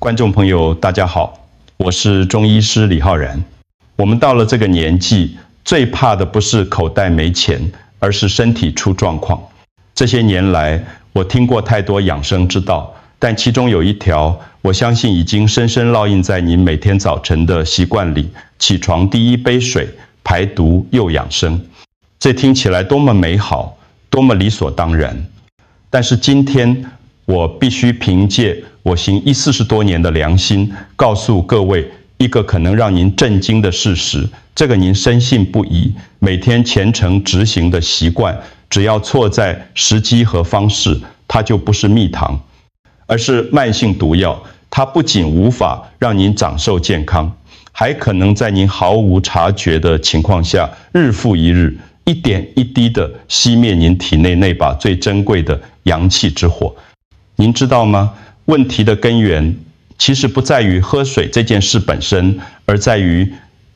观众朋友，大家好，我是中医师李浩然。我们到了这个年纪，最怕的不是口袋没钱，而是身体出状况。这些年来，我听过太多养生之道，但其中有一条，我相信已经深深烙印在您每天早晨的习惯里：起床第一杯水，排毒又养生。这听起来多么美好，多么理所当然。但是今天，我必须凭借我行医40多年的良心，告诉各位一个可能让您震惊的事实，这个您深信不疑，每天虔诚执行的习惯，只要错在时机和方式，它就不是蜜糖，而是慢性毒药。它不仅无法让您长寿健康，还可能在您毫无察觉的情况下，日复一日，一点一滴地熄灭您体内那把最珍贵的阳气之火。您知道吗？问题的根源其实不在于喝水这件事本身，而在于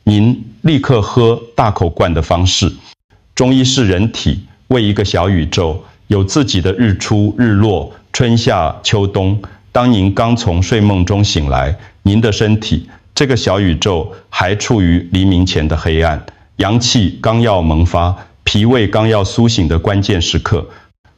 您立刻喝大口灌的方式。中医是人体为一个小宇宙，有自己的日出日落、春夏秋冬。当您刚从睡梦中醒来，您的身体这个小宇宙还处于黎明前的黑暗，阳气刚要萌发，脾胃刚要苏醒的关键时刻。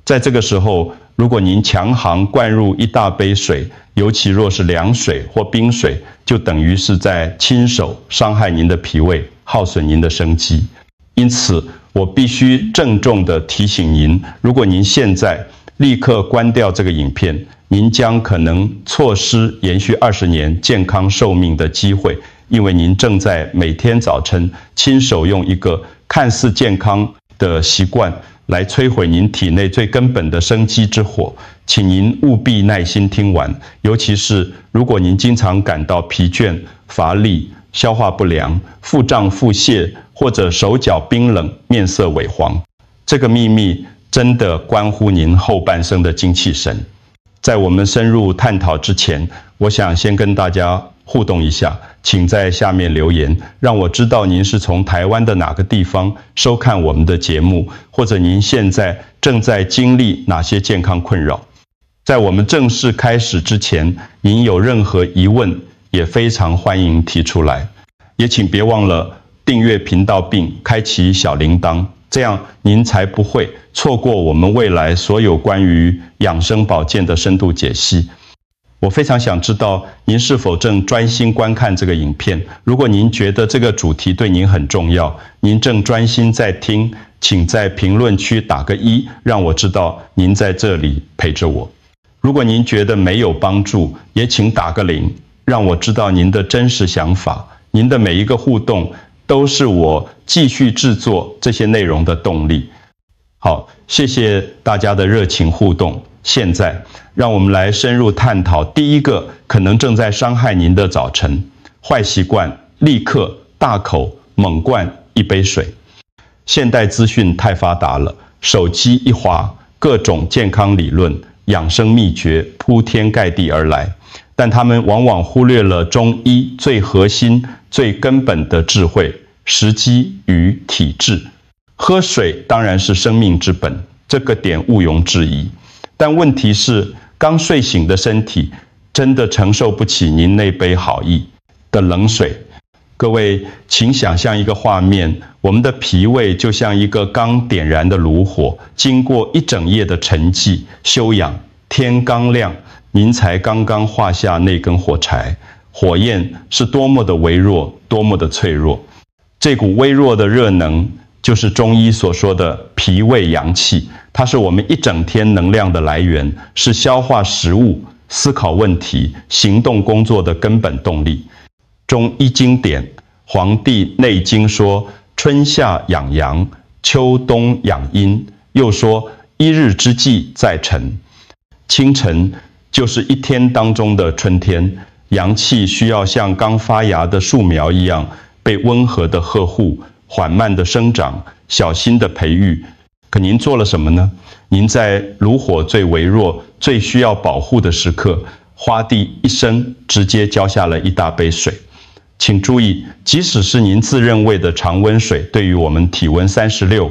在这个时候，如果您强行灌入一大杯水，尤其若是凉水或冰水，就等于是在亲手伤害您的脾胃，耗损您的生机。因此，我必须郑重地提醒您，如果您现在立刻关掉这个影片，您将可能错失延续20年健康寿命的机会，因为您正在每天早晨亲手用一个看似健康的习惯来摧毁您体内最根本的生机之火。请您务必耐心听完，尤其是如果您经常感到疲倦、乏力、消化不良、腹胀腹泻，或者手脚冰冷、面色萎黄，这个秘密真的关乎您后半生的精气神。在我们深入探讨之前，我想先跟大家互动一下，请在下面留言，让我知道您是从台湾的哪个地方收看我们的节目，或者您现在正在经历哪些健康困扰。在我们正式开始之前，您有任何疑问，也非常欢迎提出来。也请别忘了订阅频道并开启小铃铛，这样您才不会错过我们未来所有关于养生保健的深度解析。我非常想知道您是否正专心观看这个影片。如果您觉得这个主题对您很重要，您正专心在听，请在评论区打个1，让我知道您在这里陪着我。如果您觉得没有帮助，也请打个0，让我知道您的真实想法。您的每一个互动都是我继续制作这些内容的动力。好，谢谢大家的热情互动。现在，让我们来深入探讨第一个可能正在伤害您的早晨坏习惯：立刻大口猛灌一杯水。现代资讯太发达了，手机一滑，各种健康理论、养生秘诀铺天盖地而来，但他们往往忽略了中医最核心、最根本的智慧：时机与体质。喝水当然是生命之本，这个点毋庸置疑。但问题是，刚睡醒的身体真的承受不起您那杯好意的冷水。各位，请想象一个画面，我们的脾胃就像一个刚点燃的炉火，经过一整夜的沉寂休养，天刚亮，您才刚刚画下那根火柴。火焰是多么的微弱，多么的脆弱。这股微弱的热能，就是中医所说的脾胃阳气，它是我们一整天能量的来源，是消化食物、思考问题、行动工作的根本动力。中医经典《黄帝内经》说：春夏养阳，秋冬养阴。又说1日之计在晨。清晨就是一天当中的春天，阳气需要像刚发芽的树苗一样，被温和的呵护，缓慢的生长，小心的培育。可您做了什么呢？您在炉火最微弱、最需要保护的时刻，哗地一声，直接浇下了一大杯水。请注意，即使是您自认为的常温水，对于我们体温36、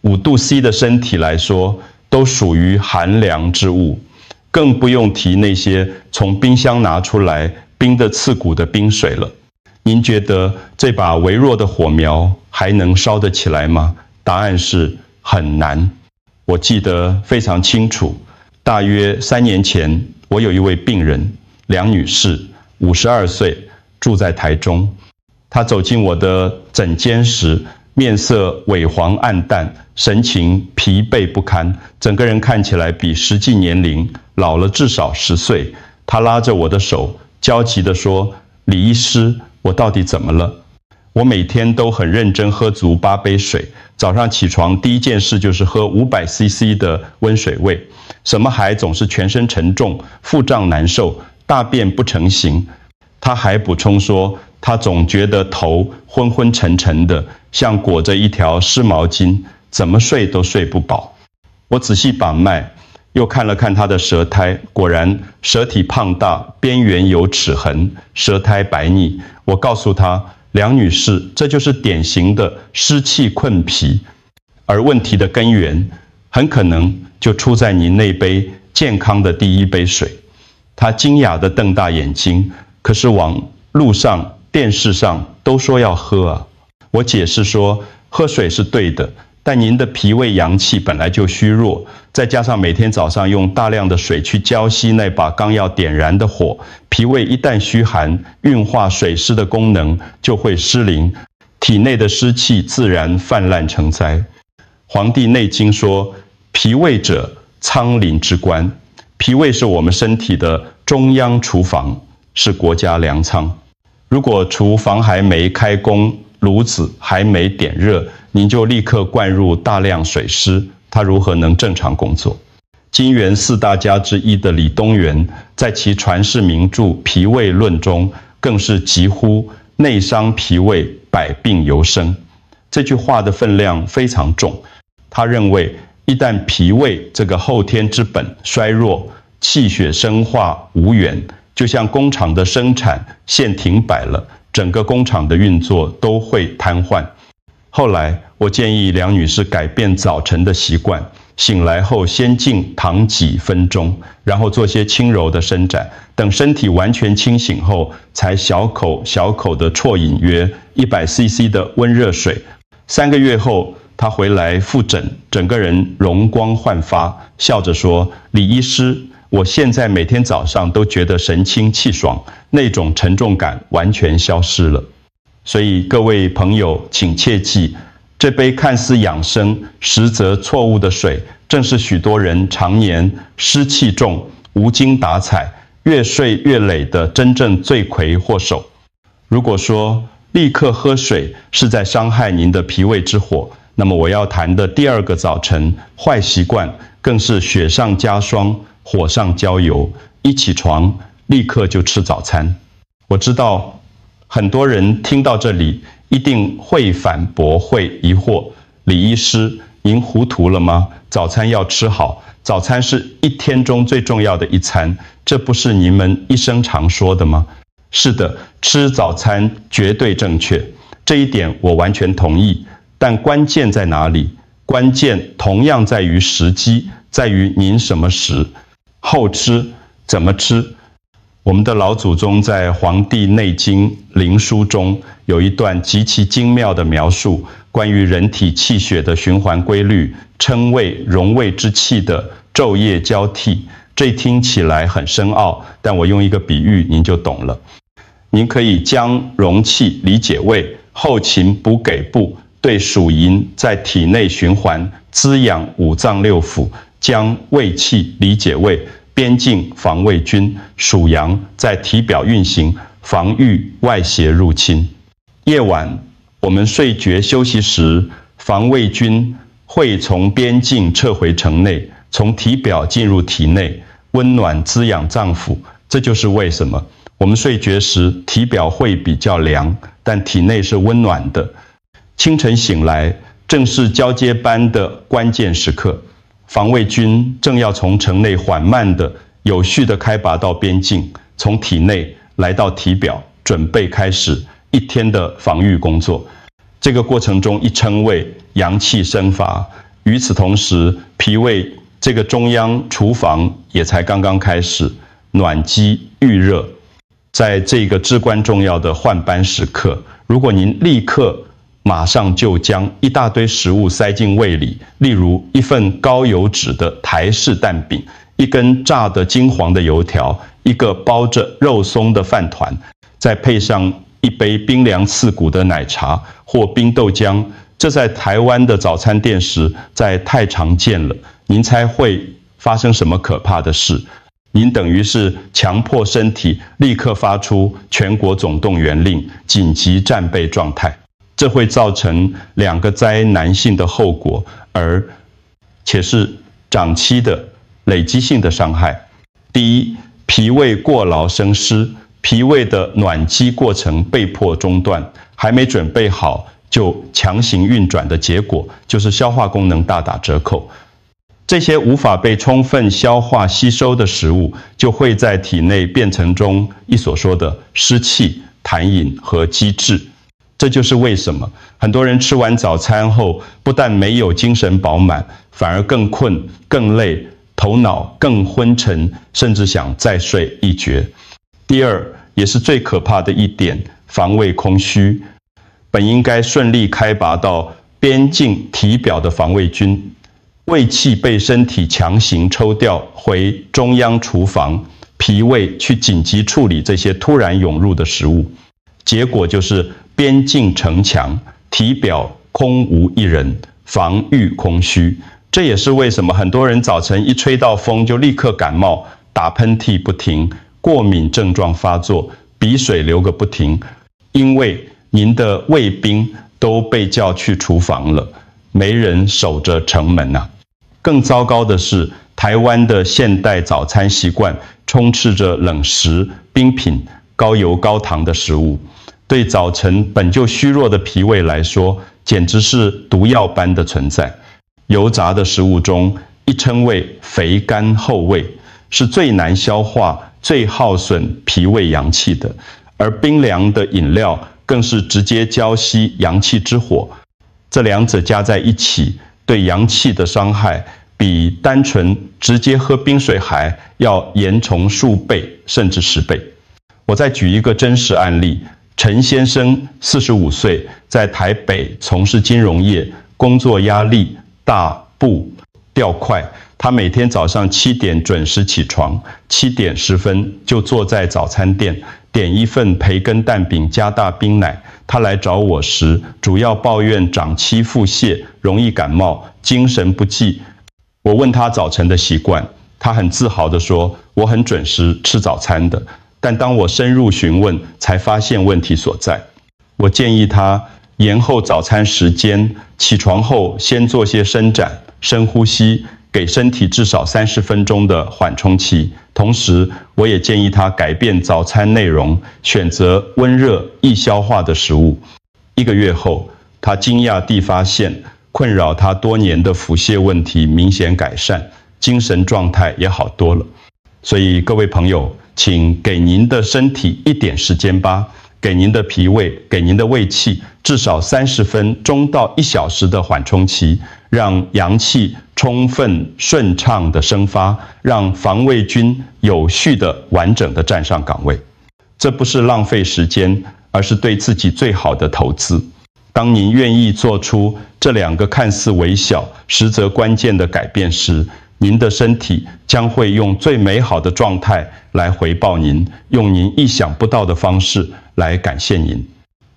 5度C 的身体来说，都属于寒凉之物。更不用提那些从冰箱拿出来冰得刺骨的冰水了。您觉得这把微弱的火苗还能烧得起来吗？答案是很难。我记得非常清楚，大约3年前，我有一位病人梁女士，52岁，住在台中。她走进我的诊间时，面色萎黄暗淡，神情疲惫不堪，整个人看起来比实际年龄老了至少10岁。她拉着我的手，焦急地说：“李医师，我到底怎么了？我每天都很认真喝足8杯水，早上起床第一件事就是喝500cc 的温水味。什么还总是全身沉重，腹胀难受，大便不成形。”他还补充说，他总觉得头昏昏沉沉的，像裹着一条湿毛巾，怎么睡都睡不饱。我仔细把脉，又看了看他的舌苔，果然舌体胖大，边缘有齿痕，舌苔白腻。我告诉他，梁女士，这就是典型的湿气困脾，而问题的根源很可能就出在您那杯健康的第一杯水。她惊讶地瞪大眼睛，可是网路上、电视上都说要喝啊。我解释说，喝水是对的，但您的脾胃阳气本来就虚弱，再加上每天早上用大量的水去浇熄那把刚要点燃的火，脾胃一旦虚寒，运化水湿的功能就会失灵，体内的湿气自然泛滥成灾。《黄帝内经》说，脾胃者，仓廪之官。脾胃是我们身体的中央厨房，是国家粮仓。如果厨房还没开工，炉子还没点热，您就立刻灌入大量水湿，它如何能正常工作？金元4大家之一的李东垣，在其传世名著《脾胃论》中，更是疾呼内伤脾胃，百病由生。这句话的分量非常重。他认为，一旦脾胃这个后天之本衰弱，气血生化无源，就像工厂的生产线停摆了，整个工厂的运作都会瘫痪。后来，我建议梁女士改变早晨的习惯，醒来后先静躺几分钟，然后做些轻柔的伸展，等身体完全清醒后，才小口小口地啜饮约100cc 的温热水。3个月后，她回来复诊，整个人容光焕发，笑着说：“李医师，我现在每天早上都觉得神清气爽，那种沉重感完全消失了。”所以各位朋友，请切记，这杯看似养生，实则错误的水，正是许多人常年湿气重、无精打采、越睡越累的真正罪魁祸首。如果说立刻喝水是在伤害您的脾胃之火，那么我要谈的第2个早晨坏习惯，更是雪上加霜，火上浇油。一起床立刻就吃早餐。我知道很多人听到这里一定会反驳，会疑惑：李医师，您糊涂了吗？早餐要吃好，早餐是一天中最重要的一餐，这不是你们医生常说的吗？是的，吃早餐绝对正确，这一点我完全同意。但关键在哪里？关键同样在于时机，在于您什么时。后吃怎么吃？我们的老祖宗在《黄帝内经·灵枢》中有一段极其精妙的描述，关于人体气血的循环规律，称谓荣卫之气的昼夜交替。这听起来很深奥，但我用一个比喻您就懂了。您可以将荣气理解为后勤补给部对属阴在体内循环滋养5脏6腑，将卫气理解为边境防卫军，属阳在体表运行，防御外邪入侵。夜晚我们睡觉休息时，防卫军会从边境撤回城内，从体表进入体内，温暖滋养脏腑。这就是为什么我们睡觉时体表会比较凉，但体内是温暖的。清晨醒来，正是交接班的关键时刻，防卫军正要从城内缓慢的、有序的开拔到边境，从体内来到体表，准备开始一天的防御工作。这个过程中一称谓，阳气生发，与此同时，脾胃这个中央厨房也才刚刚开始暖机预热。在这个至关重要的换班时刻，如果您立刻马上就将一大堆食物塞进胃里，例如一份高油脂的台式蛋饼，一根炸得金黄的油条，一个包着肉松的饭团，再配上一杯冰凉刺骨的奶茶或冰豆浆，这在台湾的早餐店时在太常见了。您猜会发生什么可怕的事？您等于是强迫身体立刻发出全国总动员令，紧急战备状态。这会造成2个灾难性的后果，而且是长期的累积性的伤害。第一，脾胃过劳生湿，脾胃的暖机过程被迫中断，还没准备好就强行运转的结果，就是消化功能大打折扣。这些无法被充分消化吸收的食物，就会在体内变成中一所说的湿气、痰饮和积滞。这就是为什么很多人吃完早餐后，不但没有精神饱满，反而更困、更累，头脑更昏沉，甚至想再睡一觉。第二，也是最可怕的一点，防卫空虚。本应该顺利开拔到边境体表的防卫军，胃气被身体强行抽调回中央厨房，脾胃去紧急处理这些突然涌入的食物，结果就是边境城墙，体表空无一人，防御空虚。这也是为什么很多人早晨一吹到风就立刻感冒，打喷嚏不停，过敏症状发作，鼻水流个不停，因为您的卫兵都被叫去厨房了，没人守着城门啊。更糟糕的是，台湾的现代早餐习惯充斥着冷食、冰品、高油高糖的食物，对早晨本就虚弱的脾胃来说，简直是毒药般的存在。油炸的食物中，一称为肥甘厚味，是最难消化、最耗损脾胃阳气的，而冰凉的饮料更是直接浇熄阳气之火。这2者加在一起，对阳气的伤害比单纯直接喝冰水还要严重数倍，甚至10倍。我再举一个真实案例，陈先生45岁，在台北从事金融业，工作压力大，步调快。他每天早上7点准时起床，7点10分就坐在早餐店，点一份培根蛋饼加大冰奶。他来找我时，主要抱怨长期腹泻，容易感冒，精神不济。我问他早晨的习惯，他很自豪地说：“我很准时吃早餐的。”但当我深入询问，才发现问题所在。我建议他延后早餐时间，起床后先做些伸展、深呼吸，给身体至少30分钟的缓冲期。同时，我也建议他改变早餐内容，选择温热、易消化的食物。1个月后，他惊讶地发现，困扰他多年的腹泻问题明显改善，精神状态也好多了。所以各位朋友，请给您的身体一点时间吧，给您的脾胃，给您的胃气至少30分钟到1小时的缓冲期，让阳气充分顺畅的生发，让防卫军有序的完整的站上岗位。这不是浪费时间，而是对自己最好的投资。当您愿意做出这2个看似微小实则关键的改变时，您的身体将会用最美好的状态来回报您，用您意想不到的方式来感谢您。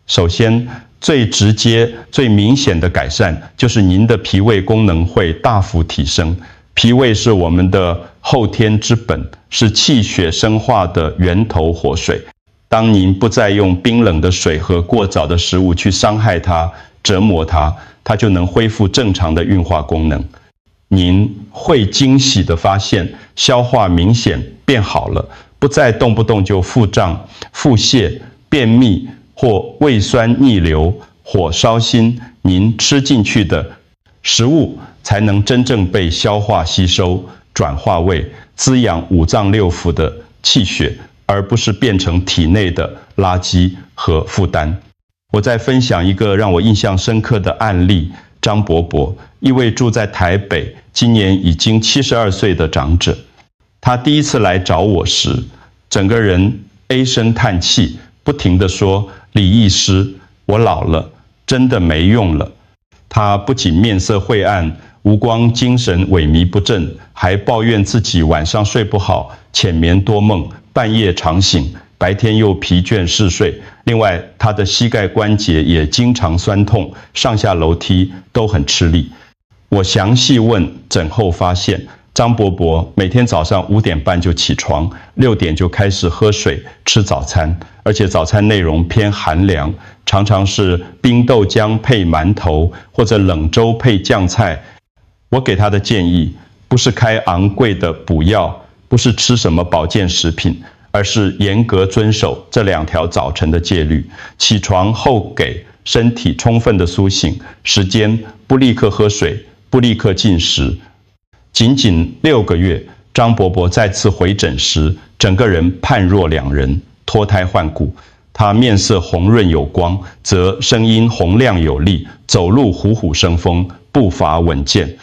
首先，最直接、最明显的改善就是您的脾胃功能会大幅提升。脾胃是我们的后天之本，是气血生化的源头活水。当您不再用冰冷的水和过早的食物去伤害它、折磨它，它就能恢复正常的运化功能。您会惊喜地发现，消化明显变好了，不再动不动就腹胀、腹泻、便秘或胃酸逆流、火烧心。您吃进去的食物才能真正被消化吸收、转化胃，滋养5脏6腑的气血，而不是变成体内的垃圾和负担。我再分享一个让我印象深刻的案例。张伯伯，一位住在台北、今年已经72岁的长者。他第一次来找我时，整个人唉声叹气，不停地说：“李医师，我老了，真的没用了。”他不仅面色晦暗，无光精神萎靡不振，还抱怨自己晚上睡不好，浅眠多梦，半夜常醒，白天又疲倦嗜睡。另外，他的膝盖关节也经常酸痛，上下楼梯都很吃力。我详细问诊后发现，张伯伯每天早上5点半就起床，6点就开始喝水吃早餐，而且早餐内容偏寒凉，常常是冰豆浆配馒头，或者冷粥配酱菜。我给他的建议不是开昂贵的补药，不是吃什么保健食品，而是严格遵守这2条早晨的戒律。起床后给身体充分的苏醒时间，不立刻喝水，不立刻进食。仅仅6个月，张伯伯再次回诊时，整个人判若两人，脱胎换骨。他面色红润有光，则声音洪亮有力，走路虎虎生风，步伐稳健。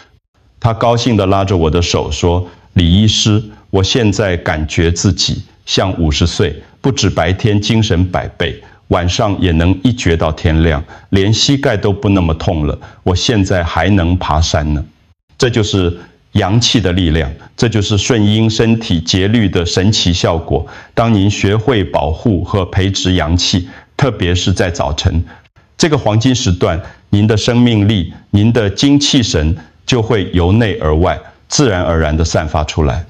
他高兴地拉着我的手说：“李医师，我现在感觉自己像50岁，不止白天精神100倍，晚上也能一觉到天亮，连膝盖都不那么痛了。我现在还能爬山呢。”这就是阳气的力量，这就是顺应身体节律的神奇效果。当您学会保护和培植阳气，特别是在早晨这个黄金时段，您的生命力、您的精气神就会由内而外自然而然地散发出来。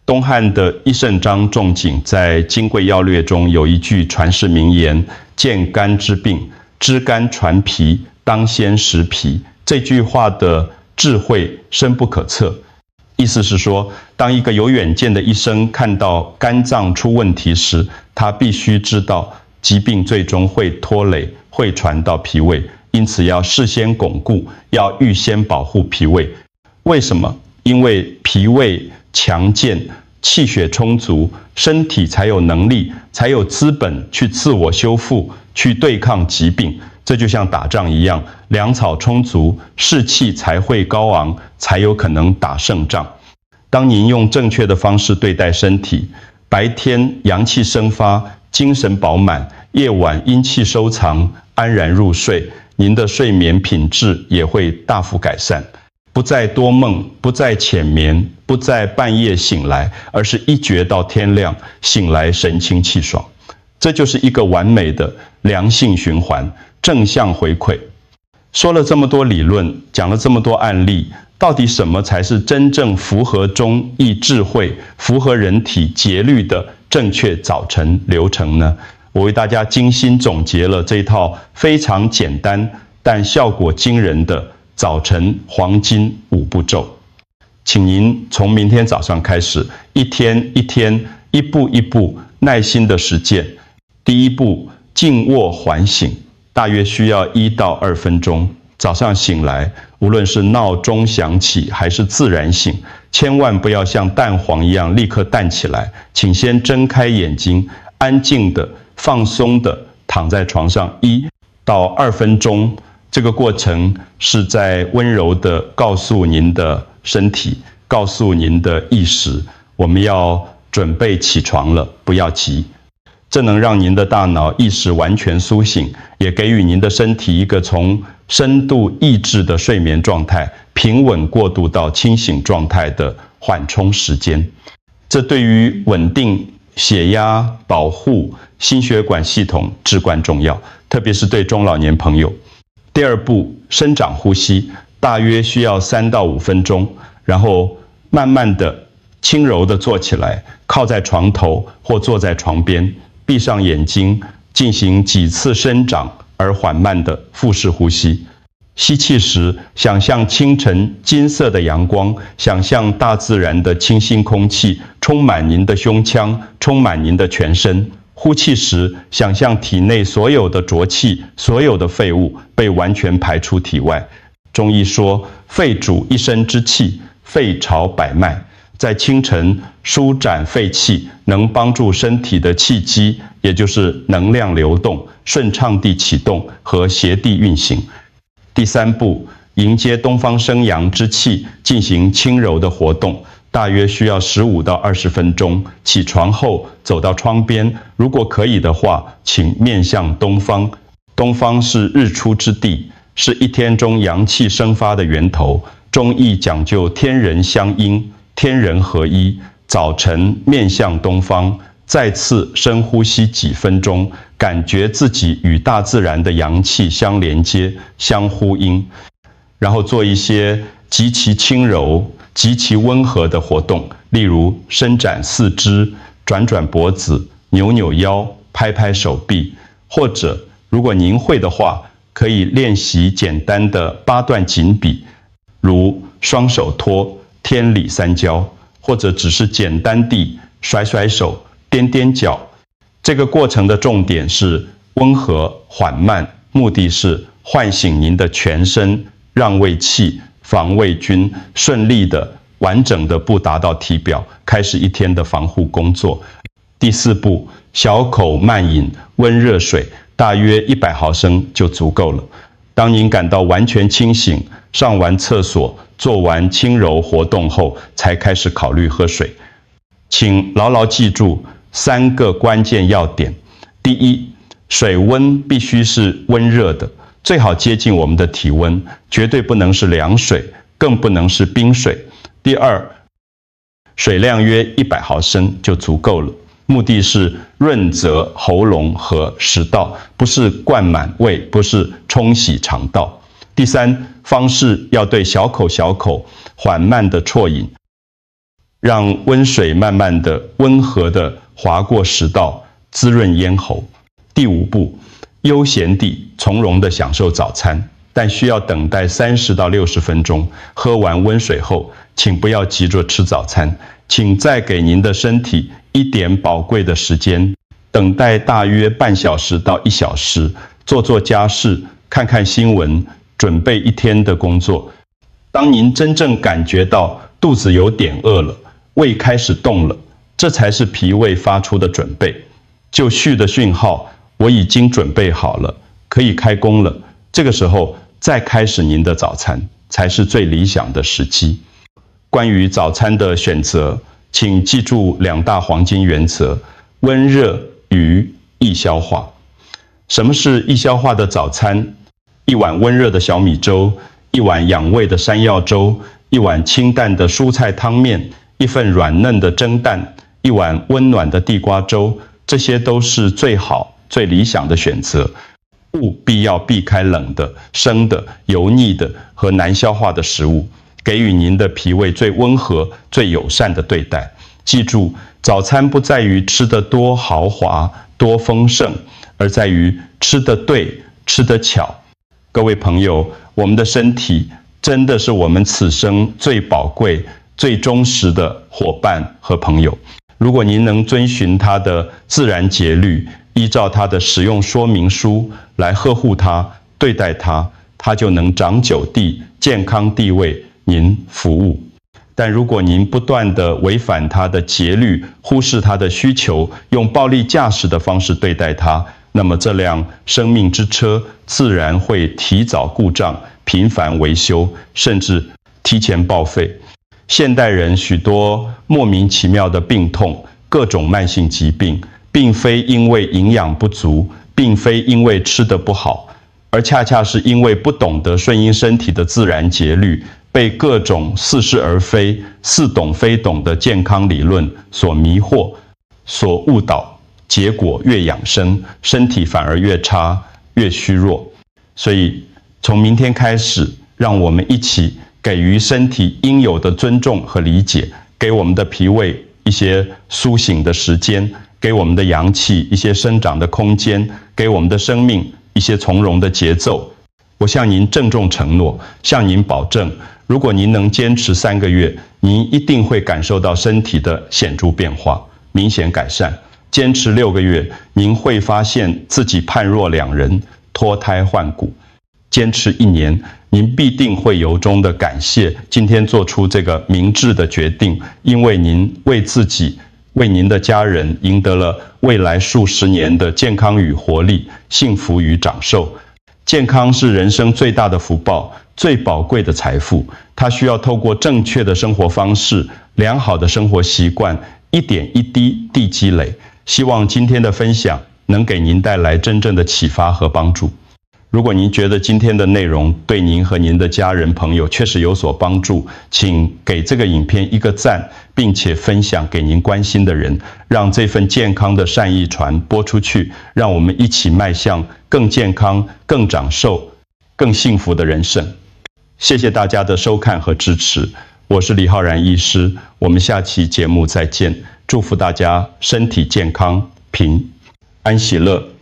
东汉的医圣张仲景在《金匮要略》中有一句传世名言：“见肝之病，知肝传脾，当先食脾。”这句话的智慧深不可测，意思是说，当一个有远见的医生看到肝脏出问题时，他必须知道疾病最终会拖累，会传到脾胃，因此要事先巩固，要预先保护脾胃。为什么？因为脾胃强健，气血充足，身体才有能力，才有资本去自我修复，去对抗疾病。这就像打仗一样，粮草充足，士气才会高昂，才有可能打胜仗。当您用正确的方式对待身体，白天阳气生发，精神饱满，夜晚阴气收藏，安然入睡，您的睡眠品质也会大幅改善。不再多梦，不再浅眠，不再半夜醒来，而是一觉到天亮，醒来神清气爽。这就是一个完美的良性循环，正向回馈。说了这么多理论，讲了这么多案例，到底什么才是真正符合中医智慧、符合人体节律的正确早晨流程呢？我为大家精心总结了这一套非常简单但效果惊人的早晨黄金5步骤。请您从明天早上开始，一天一天，一步一步耐心的实践。第一步，静卧缓醒，大约需要1到2分钟。早上醒来，无论是闹钟响起还是自然醒，千万不要像蛋黄一样立刻弹起来，请先睁开眼睛，安静的、放松的躺在床上1到2分钟。这个过程是在温柔的告诉您的身体，告诉您的意识，我们要准备起床了，不要急。这能让您的大脑意识完全苏醒，也给予您的身体一个从深度抑制的睡眠状态平稳过渡到清醒状态的缓冲时间。这对于稳定血压、保护心血管系统至关重要，特别是对中老年朋友。第二步，伸展呼吸，大约需要3到5分钟，然后慢慢的、轻柔的坐起来，靠在床头或坐在床边，闭上眼睛，进行几次伸展而缓慢的腹式呼吸。吸气时，想象清晨金色的阳光，想象大自然的清新空气充满您的胸腔，充满您的全身。呼气时，想象体内所有的浊气、所有的废物被完全排出体外。中医说，肺主一身之气，肺朝百脉。在清晨舒展肺气，能帮助身体的气机，也就是能量流动，顺畅地启动和协地运行。第三步，迎接东方生阳之气，进行轻柔的活动，大约需要15到20分钟。起床后走到窗边，如果可以的话，请面向东方。东方是日出之地，是一天中阳气生发的源头。中医讲究天人相应，天人合一。早晨面向东方，再次深呼吸几分钟，感觉自己与大自然的阳气相连接、相呼应，然后做一些极其轻柔、极其温和的活动，例如伸展四肢、转转脖子、扭扭腰、拍拍手臂，或者如果您会的话，可以练习简单的8段锦笔，如双手托、天理三交，或者只是简单地甩甩手、踮踮脚。这个过程的重点是温和缓慢，目的是唤醒您的全身，让胃气、防卫军顺利的、完整的布达到体表，开始一天的防护工作。第4步，小口慢饮温热水，大约100毫升就足够了。当您感到完全清醒，上完厕所，做完轻柔活动后，才开始考虑喝水。请牢牢记住3个关键要点。第一，水温必须是温热的，最好接近我们的体温，绝对不能是凉水，更不能是冰水。第二，水量约100毫升就足够了，目的是润泽喉咙和食道，不是灌满胃，不是冲洗肠道。第三，方式要对小口小口缓慢的啜饮，让温水慢慢的、温和的滑过食道，滋润咽喉。第5步，悠闲地、从容地享受早餐，但需要等待30到60分钟。喝完温水后，请不要急着吃早餐，请再给您的身体一点宝贵的时间，等待大约半小时到1小时，做做家事，看看新闻，准备一天的工作。当您真正感觉到肚子有点饿了，胃开始动了，这才是脾胃发出的准备，就绪的讯号，我已经准备好了，可以开工了。这个时候再开始您的早餐，才是最理想的时机。关于早餐的选择，请记住2大黄金原则：温热与易消化。什么是易消化的早餐？1碗温热的小米粥，1碗养胃的山药粥，1碗清淡的蔬菜汤面，1份软嫩的蒸蛋，1碗温暖的地瓜粥，这些都是最好、最理想的选择。务必要避开冷的、生的、油腻的和难消化的食物，给予您的脾胃最温和、最友善的对待。记住，早餐不在于吃得多豪华、多丰盛，而在于吃得对、吃得巧。各位朋友，我们的身体真的是我们此生最宝贵、最忠实的伙伴和朋友。如果您能遵循它的自然节律，依照它的使用说明书来呵护它、对待它，它就能长久地、健康地为您服务。但如果您不断地违反它的节律，忽视它的需求，用暴力驾驶的方式对待它，那么这辆生命之车自然会提早故障、频繁维修，甚至提前报废。现代人许多莫名其妙的病痛，各种慢性疾病，并非因为营养不足，并非因为吃得不好，而恰恰是因为不懂得顺应身体的自然节律，被各种似是而非、似懂非懂的健康理论所迷惑、所误导，结果越养生，身体反而越差、越虚弱。所以，从明天开始，让我们一起给予身体应有的尊重和理解，给我们的脾胃一些苏醒的时间，给我们的阳气一些生长的空间，给我们的生命一些从容的节奏。我向您郑重承诺，向您保证，如果您能坚持3个月，您一定会感受到身体的显著变化、明显改善。坚持6个月，您会发现自己判若两人，脱胎换骨。坚持1年，您必定会由衷的感谢今天做出这个明智的决定，因为您为自己、为您的家人赢得了未来数十年的健康与活力、幸福与长寿。健康是人生最大的福报，最宝贵的财富。它需要透过正确的生活方式、良好的生活习惯，一点一滴地积累。希望今天的分享能给您带来真正的启发和帮助。如果您觉得今天的内容对您和您的家人朋友确实有所帮助，请给这个影片一个赞，并且分享给您关心的人，让这份健康的善意传播出去，让我们一起迈向更健康、更长寿、更幸福的人生。谢谢大家的收看和支持，我是李浩然医师，我们下期节目再见，祝福大家身体健康、平安喜乐。